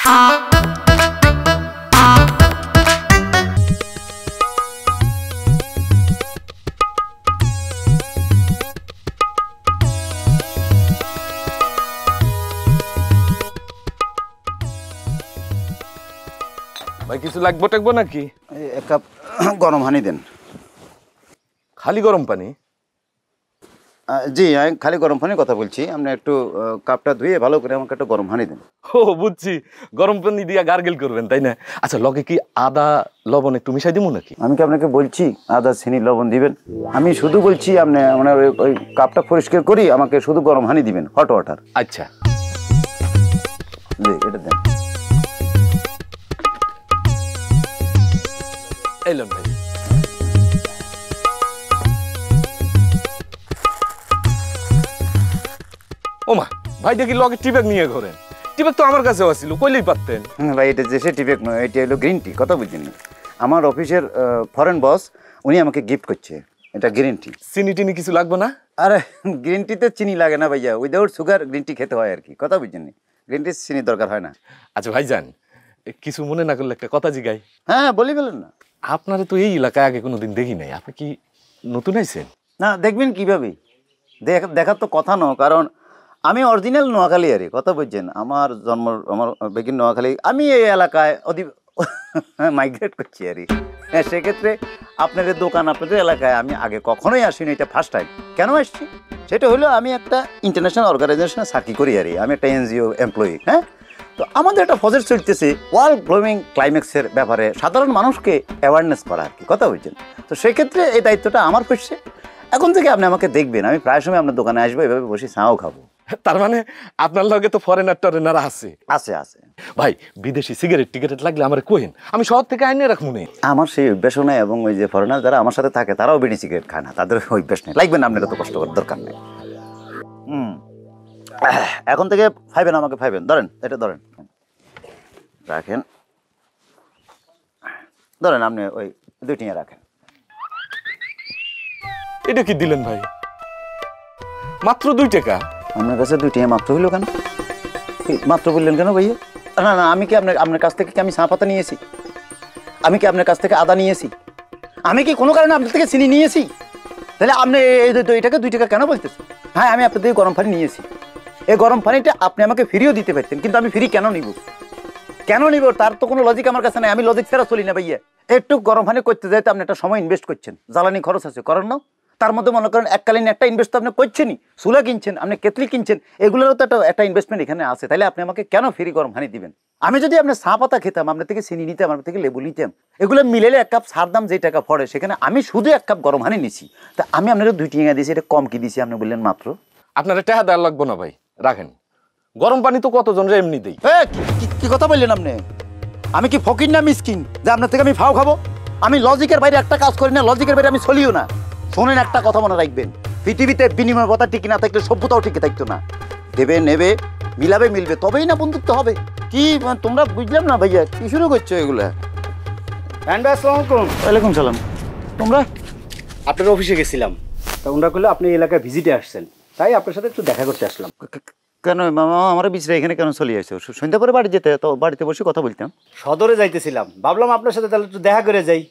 ভাই কিছু লাগবে টাকবো নাকি? এক কাপ গরম পানি দেন। খালি গরম পানি? জি, আমি খালি গরম পানির কথা বলছি। আপনি একটু কাপটা ধুয়ে ভালো করে আমাকে একটু গরম পানি দেন। ও বুঝছি, গরম পানি দিয়া গার্গেল করবেন তাই না? আচ্ছা লগে কি আদা লবণ একটু মিশাই দিব নাকি? আমি কি আপনাকে বলছি আদা চিনি লবণ দিবেন? আমি শুধু বলছি আপনি মানে ওই কাপটা পরিষ্কার করি আমাকে শুধু গরম পানি দিবেন, হট ওয়াটার। আচ্ছা জি, এটা দেন। এলেন ভাই। ওমা ভাই দেখি লগে টিব্যাগ নিয়ে ঘোরেন। টিব্যাগ তো আমার কাছেও আসছিল, কইলেই পারতেন। ভাই এটা যে সে টিবেক নয়, এটা হলো গ্রিন টি। কথা বুঝছেন না? আমার অফিসের ফরেন বস উনি আমাকে গিফট করছে, এটা গ্রিন টি। চিনি টিনি কিছু লাগবে না? আরে গ্রিন টিতে চিনি লাগে না ভাইয়া, উইদাউট সুগার গ্রিন টি খেতে হয় আর কি। কথা বুঝছেন না? গ্রিন টি চিনির দরকার হয় না। আচ্ছা ভাইজান কিছু মনে না করলে একটা কথা জিগাই। হ্যাঁ বলি বলেন না। আপনারা তো এই এলাকায় আগে কোনোদিন দেখি নাই, আপনি কি নতুন আইছেন? না দেখবেন কীভাবে, দেখার তো কথা নয়, কারণ আমি অরিজিনাল নোয়াখালী আরে। কথা বুঝছেন? আমার জন্ম আমার বেগিন নোয়াখালী, আমি এই এলাকায় মাইগ্রেট করছি আর কি। হ্যাঁ সেক্ষেত্রে আপনাদের দোকান আপনাদের এলাকায় আমি আগে কখনোই আসিনি, এটা ফার্স্ট টাইম। কেন আসছি সেটা হলো আমি একটা ইন্টারন্যাশনাল অর্গানাইজেশনে চাকরি করি আর আমি একটা এনজিও এমপ্লয়ি। হ্যাঁ, তো আমাদের একটা প্রজেক্ট চলতেছে ওয়ার্ল্ড গ্লোমিং ক্লাইম্যাক্সের ব্যাপারে সাধারণ মানুষকে অ্যাওয়ারনেস করা আর কি। কথা বুঝছেন? তো সেক্ষেত্রে এই দায়িত্বটা আমার পড়ছে। এখন থেকে আপনি আমাকে দেখবেন, আমি প্রায় সময় আপনার দোকানে আসবো, এভাবে বসে চাও খাবো। তার মানে আপনার লগে তো ফরেনার টরেনার আছে? আছে আছে ভাই, বিদেশি সিগারেট টিগারেট লাগলে আমার কোহেন, আমি শহর থেকে আইনে রাখবো না। আমার সেই অভ্যাসও নেই, এবং ওই যে ফরেনার যারা আমার সাথে থাকে তারাও বিড়ি সিগারেট খায় না, তাদের অভ্যাস নেই। লাগবে না, আপনার তো কষ্ট করার দরকার নেই। এখন থেকে খাইবেন, আমাকে খাইবেন। ধরেন, এটা ধরেন, রাখেন, ধরেন আপনি ওই দুইটিয়া রাখেন। এটা কি দিলেন ভাই? মাত্র 2 টাকা? আপনার কাছে দুইটিয়া মাত্র হইল কেন? মাত্র বললেন কেন ভাইয়া? না না, আমি কি আপনার কাছ থেকে কি আমি চা পাতা নিয়েছি? আমি কি আপনার কাছ থেকে আদা নিয়েছি? আমি কি কোনো কারণে আপনার থেকে চিনি নিয়েছি? তাহলে আপনি এটাকে 2 টাকা কেন বলতেছেন? হ্যাঁ, আমি আপনার থেকে গরম পানি নিয়েছি। এই গরম পানিটা আপনি আমাকে ফ্রিও দিতে পারতেন, কিন্তু আমি ফ্রি কেন নিব? কেন নিব তার তো কোনো লজিক আমার কাছে নাই। আমি লজিক ছাড়া চলি না ভাইয়া। একটু গরম পানি করতে যাইতে আপনি একটা সময় ইনভেস্ট করছেন, জ্বালানি খরচ আছে, করেন না? তার মধ্যে মনে করেন এককালীন একটা ইনভেস্ট তো আপনি করছেনই, চুলা কিনছেন, আপনি কেতলি কিনছেন, এগুলোরও তো একটা ইনভেস্টমেন্ট এখানে আছে। তাহলে আপনি আমাকে কেন ফ্রি গরম পানি দিবেন? আমি যদি আপনার চা পাতা খেতাম, আপনার থেকে চিনি নিতাম, আপনার থেকে লেবু নিতাম, এগুলো মিলেলে এক কাপ চার দাম যে টাকা পড়ে, সেখানে আমি শুধু 1 কাপ গরম পানি নিছি। তা আমি আপনাকে 2 টাকা দিয়েছি, এটা কম কি দিয়েছি? আপনি বললেন মাত্র। আপনার টাকা দেওয়ার লাগবো না ভাই, রাখেন। গরম পানি তো কতজন এমনি দেই। কি কথা বললেন আপনি? আমি কি ফকির না মিসকিন যে আপনার থেকে আমি ফাও খাবো? আমি লজিকের বাইরে একটা কাজ করি না, লজিকের বাইরে আমি চলিও না। শোনেন, একটা কথা মনে রাখবেন, পৃথিবীতে বিনিময় কথা টিকে না থাকলে সভ্যতাও টিকে থাকতো না। দেবে নেবে, মিলাবে মিলবে, তবেই না বন্ধুত্ব হবে। কি তোমরা বুঝলাম না ভাইয়া, কি শুরু করছো এগুলা? ওয়ালাইকুম সালাম। তোমরা? আপনার অফিসে গেছিলাম, তা ওনারা করলে আপনি এই এলাকায় ভিজিটে আসছেন, তাই আপনার সাথে একটু দেখা করতে আসলাম। কেন মামা আমার বিচরা এখানে কেন চলে আসছো? সন্ধ্যা পরে বাড়ি যেতে, তো বাড়িতে বসে কথা বলতাম। সদরে যাইতেছিলাম, ভাবলাম আপনার সাথে তাহলে একটু দেখা করে যাই।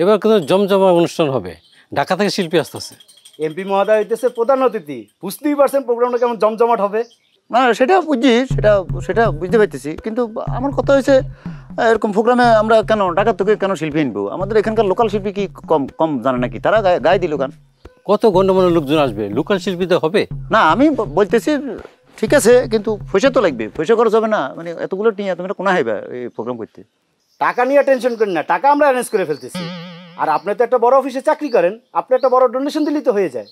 এবার কিন্তু জমজমা অনুষ্ঠান হবে, ঢাকা থেকে শিল্পী আসতেছে। এমপি মহোদয় হইতেছে প্রধান অতিথি, বুঝতেই পারছেন প্রোগ্রামটা কেমন জমজমাট হবে। না সেটা বুঝছি, সেটা বুঝতে পারতেছি, কিন্তু আমার কথা হয়েছে এরকম প্রোগ্রামে আমরা কেন ঢাকা থেকে কেন শিল্পী আনবো? আমাদের এখানকার লোকাল শিল্পী কি কম কম জানে নাকি? তারা গায়ে দিল গান। কত গণ্যমান্য লোকজন আসবে, লোকাল শিল্পীতে হবে না। আমি বলতেছি ঠিক আছে, কিন্তু পয়সা তো লাগবে, পয়সা খরচ হবে না? মানে এতগুলো টিয়া তোমরা কোনা হাইবা এই প্রোগ্রাম করতে? টাকা নিয়ে টেনশন করেন না, টাকা আমরা অ্যারেঞ্জ করে ফেলতেছি। আর আপনি তো একটা বড় অফিসে চাকরি করেন, আপনি একটা বড় ডোনেশন দিলেই তো হয়ে যায়।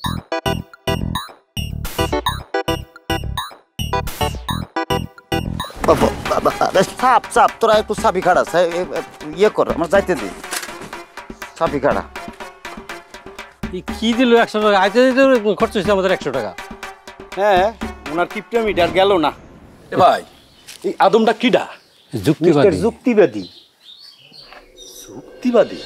সাপ সাপ তোরা একটু সাপি খাড়া ইয়ে কর, আমার যাইতে দিই। সাপি খাড়া কি দিল 100 টাকা? আইতে দিতে খরচ হয়েছে আমাদের 100 টাকা। হ্যাঁ, ওনার কিপটামি আর গেল না। ভাই এই আদমটা কিডা? যুক্তিবাদী। যুক্তিবাদী। যুক্তিবাদী?